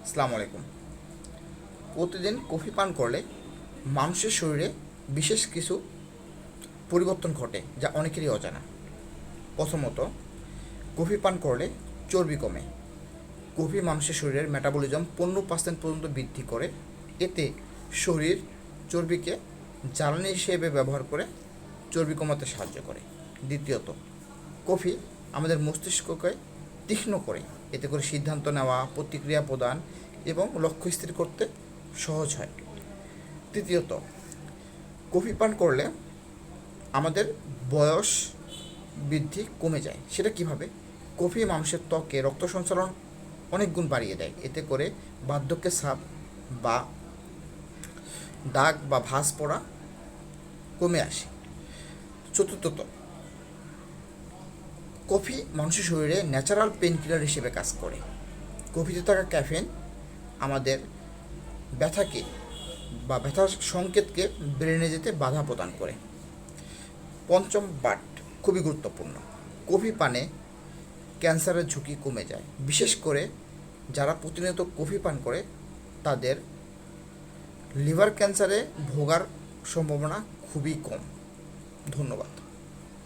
আসসালামু আলাইকুম। প্রতিদিন কফি পান করলে মানুষের শরীরে বিশেষ কিছু পরিবর্তন ঘটে যা অনেকেরই অজানা। প্রথমত, কফি পান করলে চর্বি কমে। কফি মানুষের শরীরের মেটাবলিজম 15% পর্যন্ত বৃদ্ধি করে। এতে শরীর চর্বিকে জ্বালানি হিসেবে ব্যবহার করে চর্বি কমাতে সাহায্য করে। দ্বিতীয়ত, কফি আমাদের মস্তিষ্ককে তীক্ষ্ণ করে। এতে করে সিদ্ধান্ত নেওয়া, প্রতিক্রিয়া প্রদান এবং লক্ষ্য স্থির করতে সহজ হয়। তৃতীয়ত, কফি পান করলে আমাদের বয়স বৃদ্ধি কমে যায়। সেটা কিভাবে? কফি মানুষের ত্বকে রক্ত সঞ্চালন অনেক গুণ বাড়িয়ে দেয়। এতে করে বার্ধক্যের ছাপ বা দাগ বা ভাঁজ পড়া কমে আসে। চতুর্থত, কফি মানুষের শরীরে ন্যাচারাল পেন কিলার হিসেবে কাজ করে। কফিতে থাকা ক্যাফেন আমাদের ব্যথাকে বা ব্যথার সংকেতকে ব্রেনে যেতে বাধা প্রদান করে। পঞ্চম বাট খুবই গুরুত্বপূর্ণ, কফি পানে ক্যান্সারের ঝুঁকি কমে যায়। বিশেষ করে যারা প্রতিনিয়ত কফি পান করে তাদের লিভার ক্যান্সারে ভোগার সম্ভাবনা খুবই কম। ধন্যবাদ।